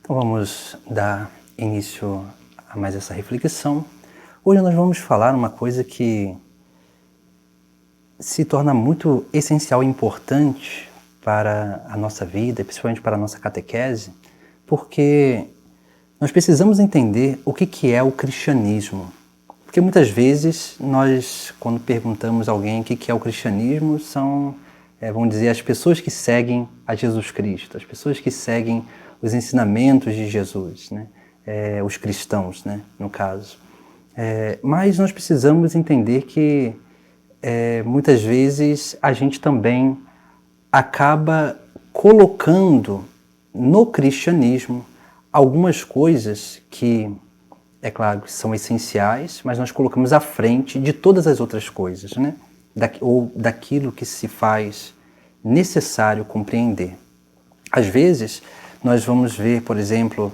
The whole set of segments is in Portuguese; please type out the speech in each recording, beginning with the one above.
Então vamos dar início a mais essa reflexão. Hoje nós vamos falar uma coisa que se torna muito essencial e importante para a nossa vida, principalmente para a nossa catequese, porque nós precisamos entender o que é o cristianismo. Porque muitas vezes nós, quando perguntamos a alguém o que é o cristianismo, são, vamos dizer, as pessoas que seguem a Jesus Cristo, as pessoas que seguem os ensinamentos de Jesus, né? Os cristãos, né? No caso. Mas nós precisamos entender que muitas vezes a gente também acaba colocando no cristianismo algumas coisas que, é claro, são essenciais, mas nós colocamos à frente de todas as outras coisas, né? Ou daquilo que se faz necessário compreender. Às vezes, nós vamos ver, por exemplo,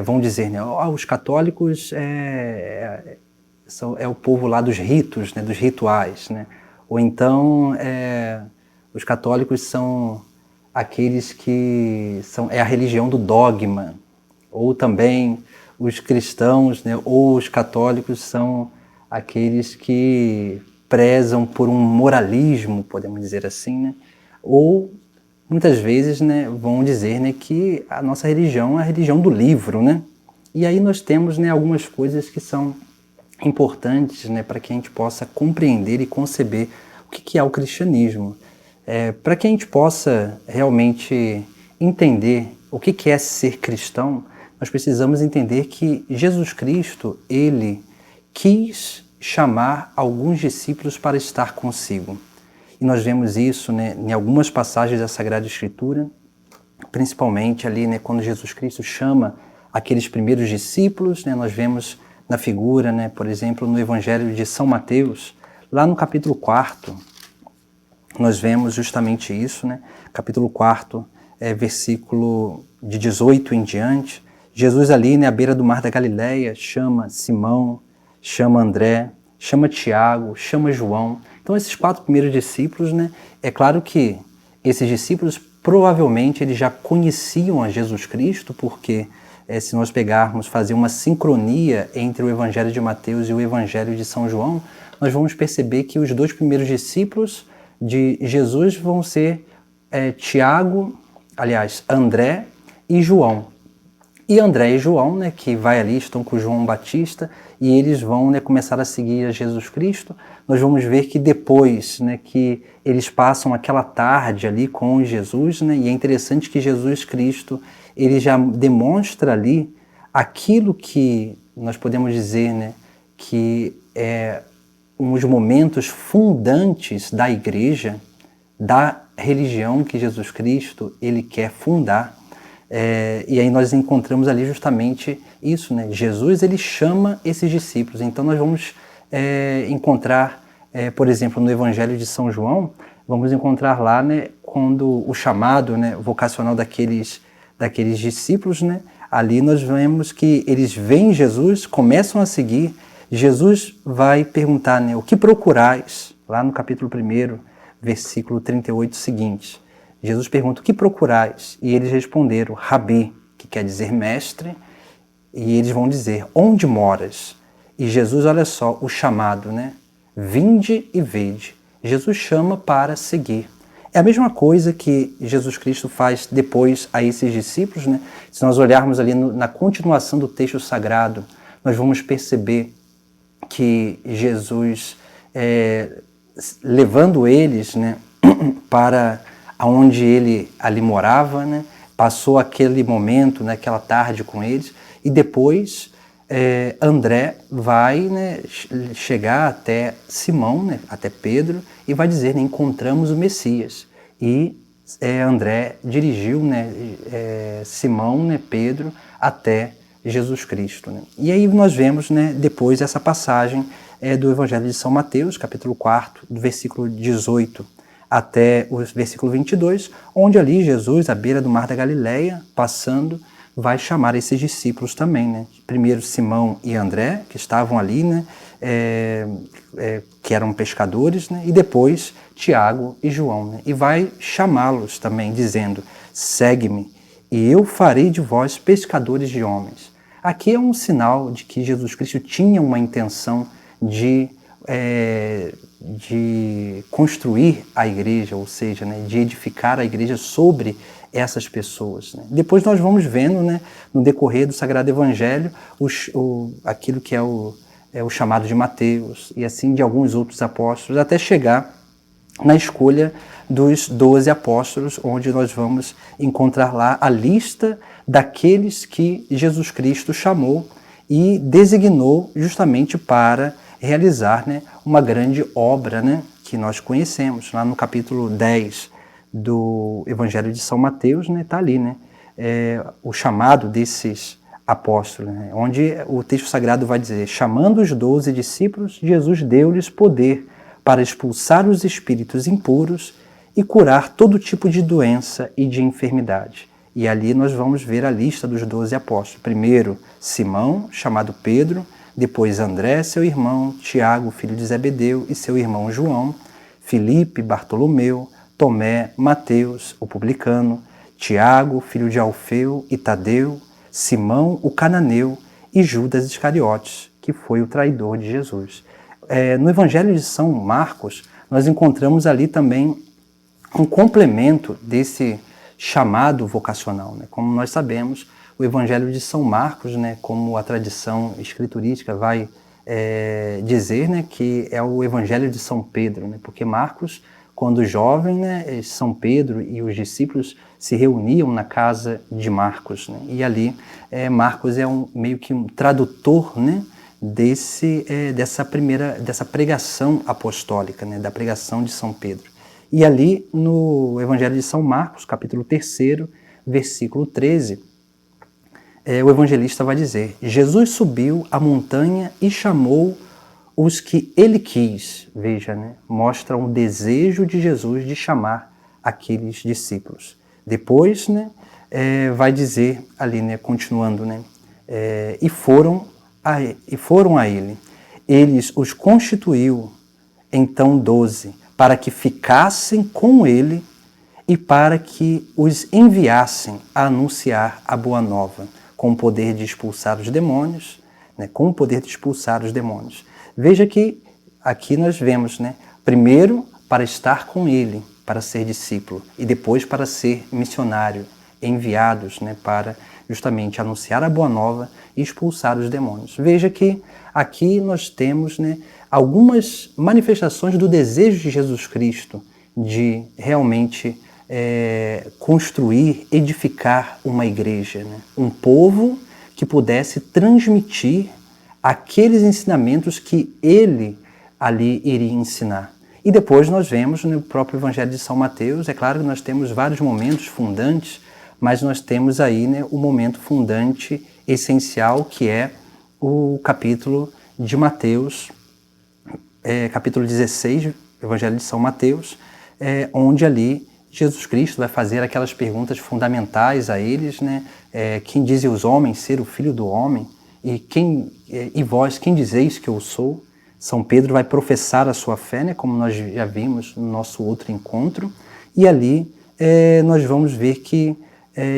vão dizer, né, os católicos é o povo lá dos ritos, né, dos rituais, né? Ou então os católicos são aqueles que é a religião do dogma, ou também os cristãos, né, ou os católicos são aqueles que prezam por um moralismo, podemos dizer assim, né? Ou muitas vezes, né, vão dizer, né, que a nossa religião é a religião do livro, né? E aí nós temos, né, algumas coisas que são importantes, né, para que a gente possa compreender e conceber o que é o cristianismo. Para que a gente possa realmente entender o que é ser cristão, nós precisamos entender que Jesus Cristo, ele quis chamar alguns discípulos para estar consigo. E nós vemos isso, né, em algumas passagens da Sagrada Escritura, principalmente ali, né, quando Jesus Cristo chama aqueles primeiros discípulos, né, nós vemos na figura, né, por exemplo, no Evangelho de São Mateus, lá no capítulo 4, nós vemos justamente isso, né, capítulo 4, versículo de 18 em diante, Jesus ali, né, à beira do mar da Galileia, chama Simão, chama André, chama Tiago, chama João. Então esses 4 primeiros discípulos, né, é claro que esses discípulos provavelmente eles já conheciam a Jesus Cristo, porque se nós pegarmos, fazer uma sincronia entre o Evangelho de Mateus e o Evangelho de São João, nós vamos perceber que os 2 primeiros discípulos de Jesus vão ser Tiago, aliás, André e João. E André e João, né, que vai ali, estão com João Batista, e eles vão, né, começar a seguir a Jesus Cristo. Nós vamos ver que depois, né, que eles passam aquela tarde ali com Jesus, né, e é interessante que Jesus Cristo, ele já demonstra ali aquilo que nós podemos dizer, né, que é um dos momentos fundantes da igreja, da religião que Jesus Cristo, ele quer fundar. E aí nós encontramos ali justamente isso, né? Jesus, ele chama esses discípulos. Então nós vamos encontrar, por exemplo, no Evangelho de São João, vamos encontrar lá, né, quando o chamado, né, vocacional daqueles discípulos, né, ali nós vemos que eles veem Jesus, começam a seguir. Jesus vai perguntar, né, o que procurais? Lá no capítulo 1, versículo 38 seguinte. Jesus pergunta, o que procurais? E eles responderam, Rabi, que quer dizer mestre, e eles vão dizer, onde moras? E Jesus, olha só, o chamado, né? Vinde e vede. Jesus chama para seguir. É a mesma coisa que Jesus Cristo faz depois a esses discípulos, né? Se nós olharmos ali na continuação do texto sagrado, nós vamos perceber que Jesus, levando eles, né, para onde ele ali morava, né, passou aquele momento, né, aquela tarde com eles, e depois André vai, né, chegar até Simão, né, até Pedro, e vai dizer, né, encontramos o Messias. E André dirigiu, né, Simão, né, Pedro, até Jesus Cristo, né? E aí nós vemos, né, depois essa passagem do Evangelho de São Mateus, capítulo 4, do versículo 18 até o versículo 22, onde ali Jesus, à beira do mar da Galileia, passando, vai chamar esses discípulos também, né? Primeiro Simão e André, que estavam ali, né, que eram pescadores, né? E depois Tiago e João, né? E vai chamá-los também, dizendo, segue-me. e eu farei de vós pescadores de homens. Aqui é um sinal de que Jesus Cristo tinha uma intenção de construir a igreja, ou seja, né, de edificar a igreja sobre essas pessoas. Né? Depois nós vamos vendo, né, no decorrer do Sagrado Evangelho, aquilo que é o chamado de Mateus, e assim de alguns outros apóstolos, até chegar na escolha dos 12 apóstolos, onde nós vamos encontrar lá a lista daqueles que Jesus Cristo chamou e designou justamente para realizar, né, uma grande obra, né, que nós conhecemos. Lá no capítulo 10 do Evangelho de São Mateus, né, está ali, né, o chamado desses apóstolos, né, onde o texto sagrado vai dizer: chamando os 12 discípulos, Jesus deu-lhes poder para expulsar os espíritos impuros e curar todo tipo de doença e de enfermidade. E ali nós vamos ver a lista dos 12 apóstolos. Primeiro, Simão, chamado Pedro, depois André, seu irmão, Tiago, filho de Zebedeu, e seu irmão João, Filipe, Bartolomeu, Tomé, Mateus, o publicano, Tiago, filho de Alfeu e Tadeu, Simão, o cananeu, e Judas Iscariotes, que foi o traidor de Jesus. No Evangelho de São Marcos, nós encontramos ali também um complemento desse chamado vocacional. Né? Como nós sabemos, o Evangelho de São Marcos, né, como a tradição escriturística vai dizer, né, que é o Evangelho de São Pedro, né? Porque Marcos, quando jovem, né, São Pedro e os discípulos se reuniam na casa de Marcos. Né? E ali Marcos é meio que um tradutor, né, dessa pregação apostólica, né, da pregação de São Pedro. E ali no Evangelho de São Marcos, capítulo 3, versículo 13, o evangelista vai dizer: Jesus subiu a montanha e chamou os que ele quis. Veja, né, mostra um desejo de Jesus de chamar aqueles discípulos. Depois, né, vai dizer ali, né, continuando, né, e foram a ele. Eles os constituiu então 12, para que ficassem com ele e para que os enviassem a anunciar a boa nova, com o poder de expulsar os demônios, né, com o poder de expulsar os demônios. Veja que aqui nós vemos, né, primeiro para estar com ele, para ser discípulo, e depois para ser missionário, enviados, né, para justamente anunciar a boa nova e expulsar os demônios. Veja que aqui nós temos, né, algumas manifestações do desejo de Jesus Cristo de realmente construir, edificar uma igreja, né? Um povo que pudesse transmitir aqueles ensinamentos que ele ali iria ensinar. E depois nós vemos no próprio Evangelho de São Mateus, é claro que nós temos vários momentos fundantes, mas nós temos aí, né, o momento fundante essencial, que é o capítulo de Mateus, capítulo 16, Evangelho de São Mateus, onde ali Jesus Cristo vai fazer aquelas perguntas fundamentais a eles, né? Quem dizem os homens ser o Filho do Homem? E vós, quem dizeis que eu sou? São Pedro vai professar a sua fé, né? Como nós já vimos no nosso outro encontro. E ali nós vamos ver que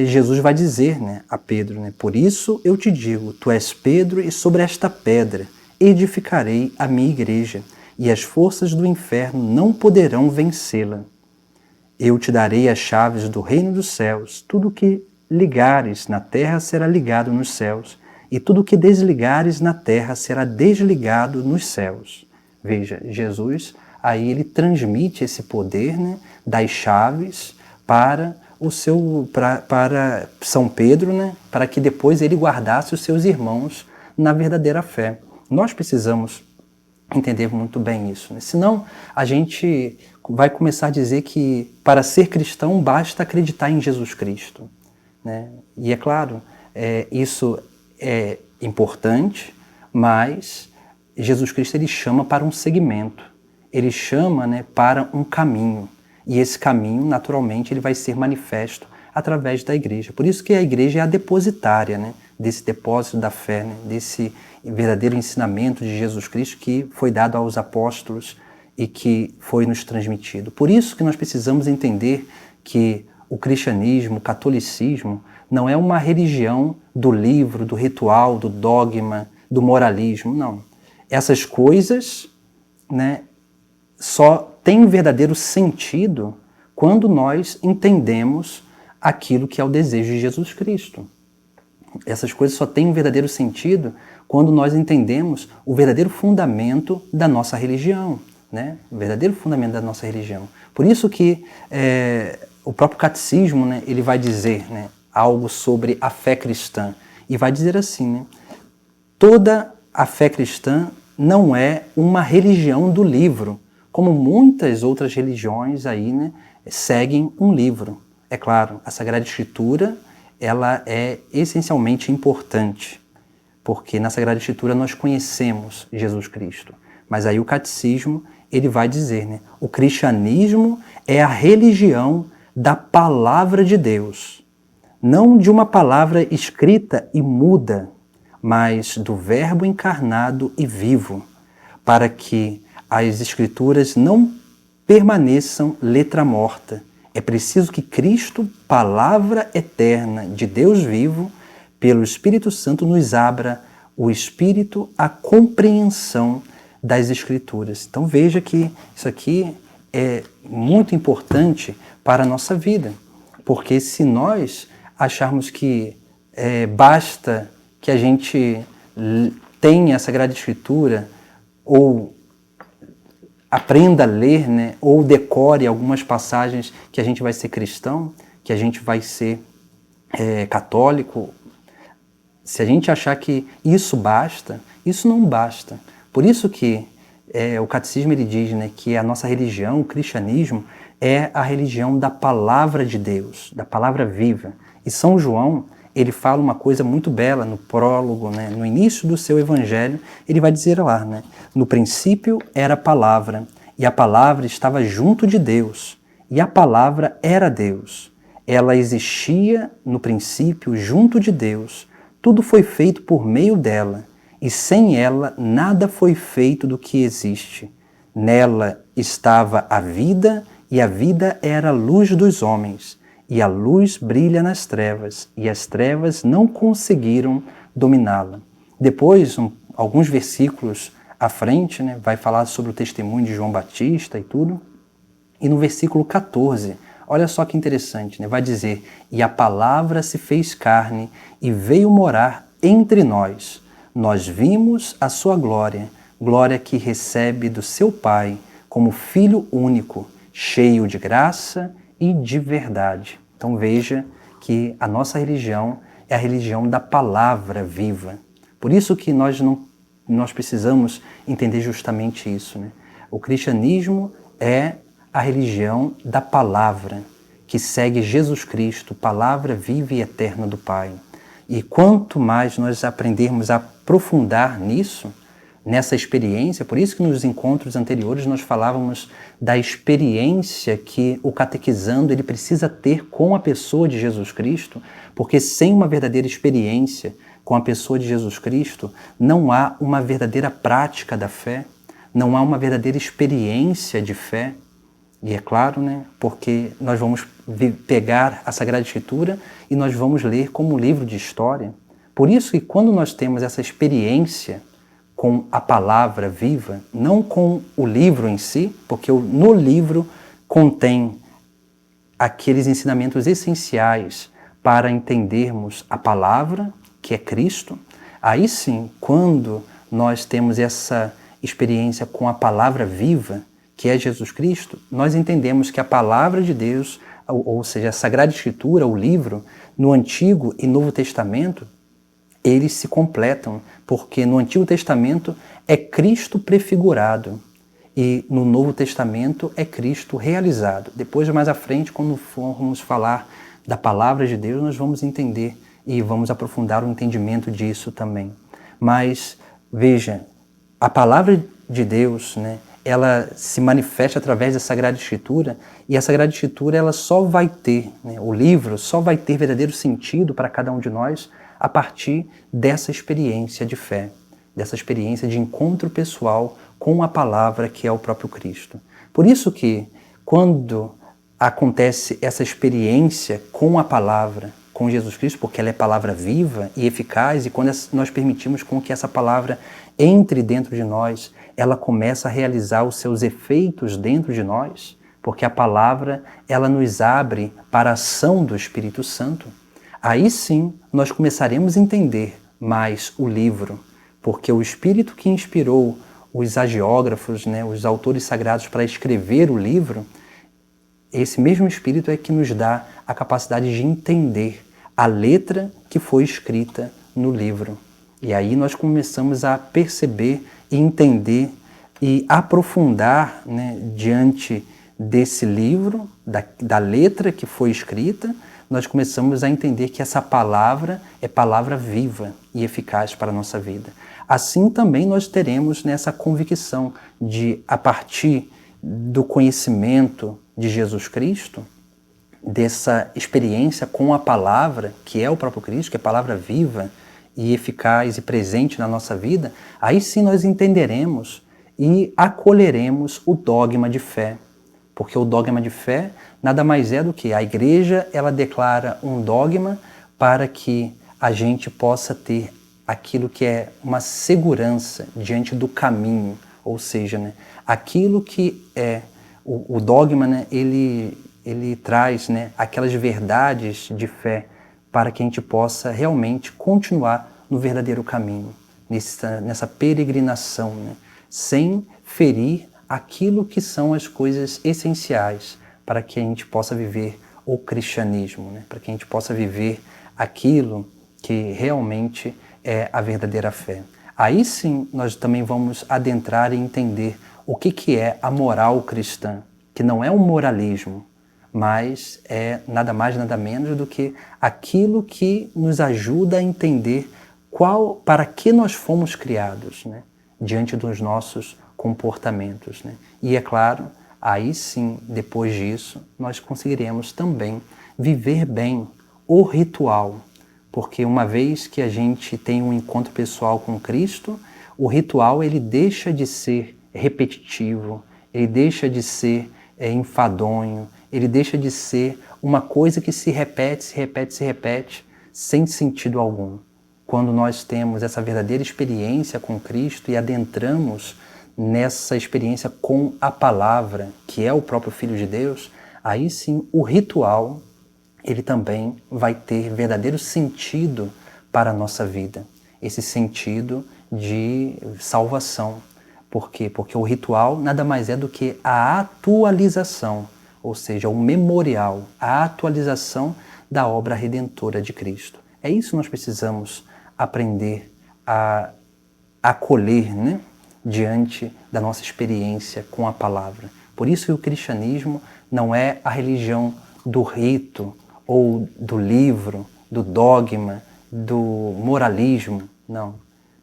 Jesus vai dizer, né, a Pedro, né? Por isso eu te digo, tu és Pedro, e sobre esta pedra edificarei a minha igreja, e as forças do inferno não poderão vencê-la. Eu te darei as chaves do reino dos céus. Tudo que ligares na terra será ligado nos céus, e tudo que desligares na terra será desligado nos céus. Veja, Jesus, aí ele transmite esse poder, né, das chaves para São Pedro, né, para que depois ele guardasse os seus irmãos na verdadeira fé. Nós precisamos entender muito bem isso, né? Senão a gente vai começar a dizer que para ser cristão basta acreditar em Jesus Cristo, né? E é claro, isso é importante, mas Jesus Cristo ele chama para um segmento, ele chama, né, para um caminho, e esse caminho naturalmente ele vai ser manifesto através da igreja. Por isso que a igreja é a depositária, né, desse depósito da fé, né, desse verdadeiro ensinamento de Jesus Cristo que foi dado aos apóstolos e que foi nos transmitido. Por isso que nós precisamos entender que o cristianismo, o catolicismo, não é uma religião do livro, do ritual, do dogma, do moralismo, não. Essas coisas, né, só têm verdadeiro sentido quando nós entendemos aquilo que é o desejo de Jesus Cristo. Essas coisas só têm um verdadeiro sentido quando nós entendemos o verdadeiro fundamento da nossa religião, né? O verdadeiro fundamento da nossa religião. Por isso que o próprio catecismo, né, ele vai dizer, né, algo sobre a fé cristã. E vai dizer assim, né, toda a fé cristã não é uma religião do livro, como muitas outras religiões aí, né, seguem um livro. É claro, a Sagrada Escritura, ela é essencialmente importante, porque na Sagrada Escritura nós conhecemos Jesus Cristo. Mas aí o catecismo, ele vai dizer, né, o cristianismo é a religião da palavra de Deus, não de uma palavra escrita e muda, mas do Verbo encarnado e vivo, para que as Escrituras não permaneçam letra morta. É preciso que Cristo, palavra eterna de Deus vivo, pelo Espírito Santo nos abra o Espírito, a compreensão das Escrituras. Então veja que isso aqui é muito importante para a nossa vida, porque se nós acharmos que basta que a gente tenha a Sagrada Escritura ou aprenda a ler, né, ou decore algumas passagens que a gente vai ser cristão, que a gente vai ser católico, se a gente achar que isso basta, isso não basta. Por isso que o catecismo ele diz, né, que a nossa religião, o cristianismo, é a religião da palavra de Deus, da palavra viva. E São João, ele fala uma coisa muito bela no prólogo, né, no início do seu evangelho, ele vai dizer lá, né, no princípio era a palavra, e a palavra estava junto de Deus, e a palavra era Deus. Ela existia no princípio junto de Deus. Tudo foi feito por meio dela, e sem ela nada foi feito do que existe. Nela estava a vida, e a vida era a luz dos homens. E a luz brilha nas trevas, e as trevas não conseguiram dominá-la. Depois, alguns versículos à frente, né, vai falar sobre o testemunho de João Batista e tudo. E no versículo 14, olha só que interessante, né, vai dizer: e a palavra se fez carne e veio morar entre nós. Nós vimos a sua glória, glória que recebe do seu Pai como Filho único, cheio de graça e de verdade. Então veja que a nossa religião é a religião da palavra viva. Por isso que nós precisamos entender justamente isso, né? O cristianismo é a religião da palavra, que segue Jesus Cristo, palavra viva e eterna do Pai. E quanto mais nós aprendermos a aprofundar nisso, nessa experiência, por isso que nos encontros anteriores nós falávamos da experiência que o catequizando ele precisa ter com a pessoa de Jesus Cristo, porque sem uma verdadeira experiência com a pessoa de Jesus Cristo, não há uma verdadeira prática da fé, não há uma verdadeira experiência de fé. E é claro, né, porque nós vamos pegar a Sagrada Escritura e nós vamos ler como um livro de história. Por isso que quando nós temos essa experiência com a palavra viva, não com o livro em si, porque no livro contém aqueles ensinamentos essenciais para entendermos a palavra, que é Cristo. Aí sim, quando nós temos essa experiência com a palavra viva, que é Jesus Cristo, nós entendemos que a palavra de Deus, ou seja, a Sagrada Escritura, o livro, no Antigo e Novo Testamento, eles se completam, porque no Antigo Testamento é Cristo prefigurado e no Novo Testamento é Cristo realizado. Depois, mais à frente, quando formos falar da palavra de Deus, nós vamos entender e vamos aprofundar o entendimento disso também. Mas, veja, a palavra de Deus, né, ela se manifesta através da Sagrada Escritura, e a Sagrada Escritura ela só vai ter, né, o livro só vai ter verdadeiro sentido para cada um de nós a partir dessa experiência de fé, dessa experiência de encontro pessoal com a palavra que é o próprio Cristo. Por isso que, quando acontece essa experiência com a palavra, com Jesus Cristo, porque ela é palavra viva e eficaz, e quando nós permitimos com que essa palavra entre dentro de nós, ela começa a realizar os seus efeitos dentro de nós, porque a palavra, ela nos abre para a ação do Espírito Santo. Aí sim, nós começaremos a entender mais o livro, porque o Espírito que inspirou os agiógrafos, os autores sagrados para escrever o livro, esse mesmo Espírito é que nos dá a capacidade de entender a letra que foi escrita no livro. E aí nós começamos a perceber e entender e aprofundar, diante desse livro, da letra que foi escrita, nós começamos a entender que essa palavra é palavra viva e eficaz para a nossa vida. Assim também nós teremos nessa convicção de, a partir do conhecimento de Jesus Cristo, dessa experiência com a palavra, que é o próprio Cristo, que é a palavra viva e eficaz e presente na nossa vida, aí sim nós entenderemos e acolheremos o dogma de fé. Porque o dogma de fé nada mais é do que a igreja, ela declara um dogma para que a gente possa ter aquilo que é uma segurança diante do caminho, ou seja, aquilo que é o dogma, ele traz aquelas verdades de fé para que a gente possa realmente continuar no verdadeiro caminho, nessa peregrinação, sem ferir aquilo que são as coisas essenciais para que a gente possa viver o cristianismo, para que a gente possa viver aquilo que realmente é a verdadeira fé. Aí sim nós também vamos adentrar e entender o que é a moral cristã, que não é um moralismo, mas é nada mais, nada menos do que aquilo que nos ajuda a entender para que nós fomos criados, diante dos nossos comportamentos. E é claro, aí sim, depois disso, nós conseguiremos também viver bem o ritual, porque uma vez que a gente tem um encontro pessoal com Cristo, o ritual ele deixa de ser repetitivo, ele deixa de ser enfadonho, ele deixa de ser uma coisa que se repete, se repete, se repete, sem sentido algum. Quando nós temos essa verdadeira experiência com Cristo e adentramos nessa experiência com a palavra, que é o próprio Filho de Deus, aí sim o ritual, ele também vai ter verdadeiro sentido para a nossa vida. Esse sentido de salvação. Por quê? Porque o ritual nada mais é do que a atualização, ou seja, o memorial, a atualização da obra redentora de Cristo. É isso que nós precisamos aprender a acolher, diante da nossa experiência com a palavra. Por isso que o cristianismo não é a religião do rito, ou do livro, do dogma, do moralismo, não.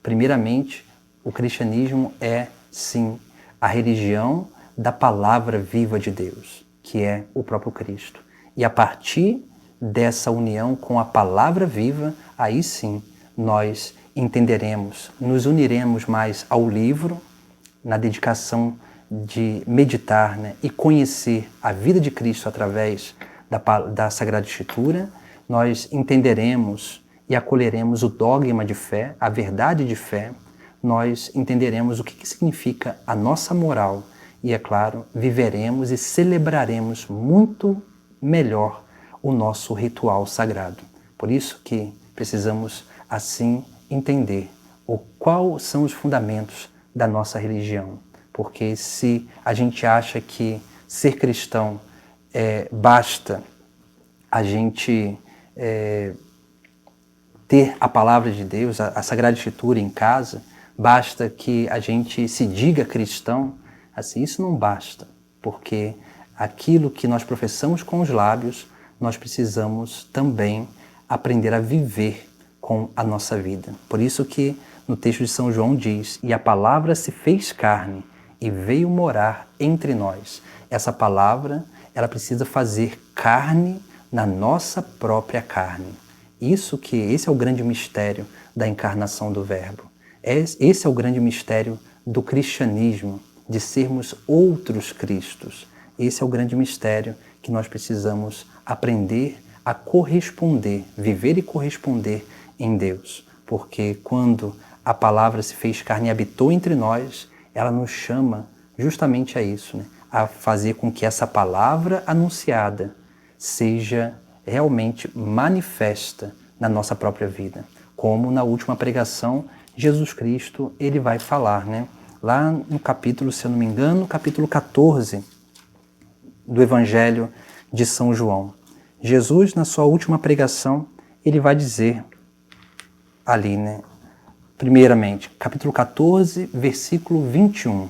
Primeiramente, o cristianismo é, sim, a religião da palavra viva de Deus, que é o próprio Cristo. E a partir dessa união com a palavra viva, aí sim, nós entenderemos, nos uniremos mais ao livro, na dedicação de meditar e conhecer a vida de Cristo através da Sagrada Escritura, nós entenderemos e acolheremos o dogma de fé, a verdade de fé, nós entenderemos o que significa a nossa moral e, é claro, viveremos e celebraremos muito melhor o nosso ritual sagrado. Por isso que precisamos, assim, entender quais são os fundamentos da nossa religião. Porque se a gente acha que ser cristão basta a gente ter a palavra de Deus, a Sagrada Escritura em casa, basta que a gente se diga cristão, assim, isso não basta, porque aquilo que nós professamos com os lábios, nós precisamos também aprender a viver com a nossa vida. Por isso que no texto de São João diz, e a palavra se fez carne e veio morar entre nós. Essa palavra, ela precisa fazer carne na nossa própria carne. Esse é o grande mistério da encarnação do Verbo. Esse é o grande mistério do cristianismo, de sermos outros Cristos. Esse é o grande mistério que nós precisamos aprender a corresponder, viver e corresponder em Deus. Porque quando a palavra se fez carne e habitou entre nós, ela nos chama justamente a isso, né? A fazer com que essa palavra anunciada seja realmente manifesta na nossa própria vida. Como na última pregação, Jesus Cristo ele vai falar, né? Lá no capítulo, se eu não me engano, capítulo 14 do Evangelho de São João. Jesus, na sua última pregação, ele vai dizer ali, né? Primeiramente, capítulo 14, versículo 21.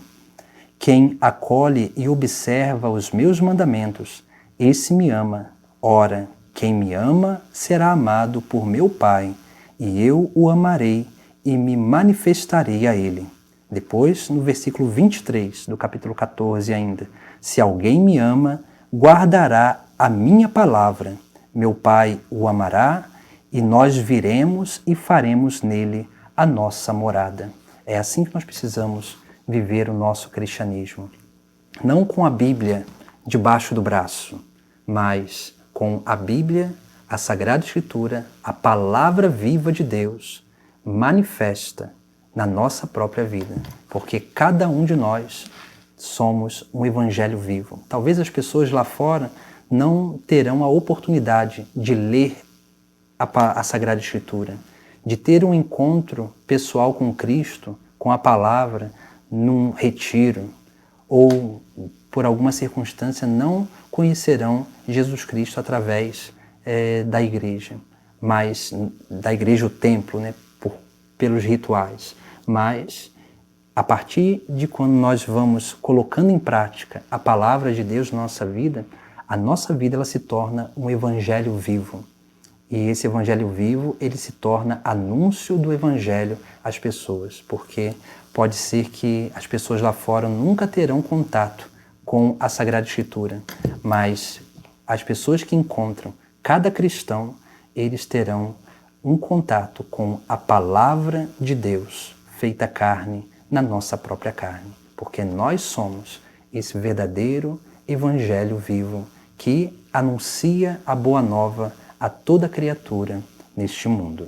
Quem acolhe e observa os meus mandamentos, esse me ama. Ora, quem me ama será amado por meu Pai, e eu o amarei e me manifestarei a ele. Depois, no versículo 23 do capítulo 14 ainda, se alguém me ama, guardará a minha palavra. Meu Pai o amará, e nós viremos e faremos nele a nossa morada. É assim que nós precisamos viver o nosso cristianismo. Não com a Bíblia debaixo do braço, mas com a Bíblia, a Sagrada Escritura, a palavra viva de Deus, manifesta na nossa própria vida. Porque cada um de nós somos um evangelho vivo. Talvez as pessoas lá fora não terão a oportunidade de ler a Sagrada Escritura, de ter um encontro pessoal com Cristo, com a palavra, num retiro, ou por alguma circunstância não conhecerão Jesus Cristo através da igreja, mas da igreja, o templo, né, pelos rituais. Mas a partir de quando nós vamos colocando em prática a palavra de Deus na nossa vida, a nossa vida ela se torna um evangelho vivo. E esse evangelho vivo, ele se torna anúncio do evangelho às pessoas, porque pode ser que as pessoas lá fora nunca terão contato com a Sagrada Escritura, mas as pessoas que encontram cada cristão, eles terão um contato com a palavra de Deus, feita carne na nossa própria carne, porque nós somos esse verdadeiro evangelho vivo que anuncia a boa nova a toda criatura neste mundo.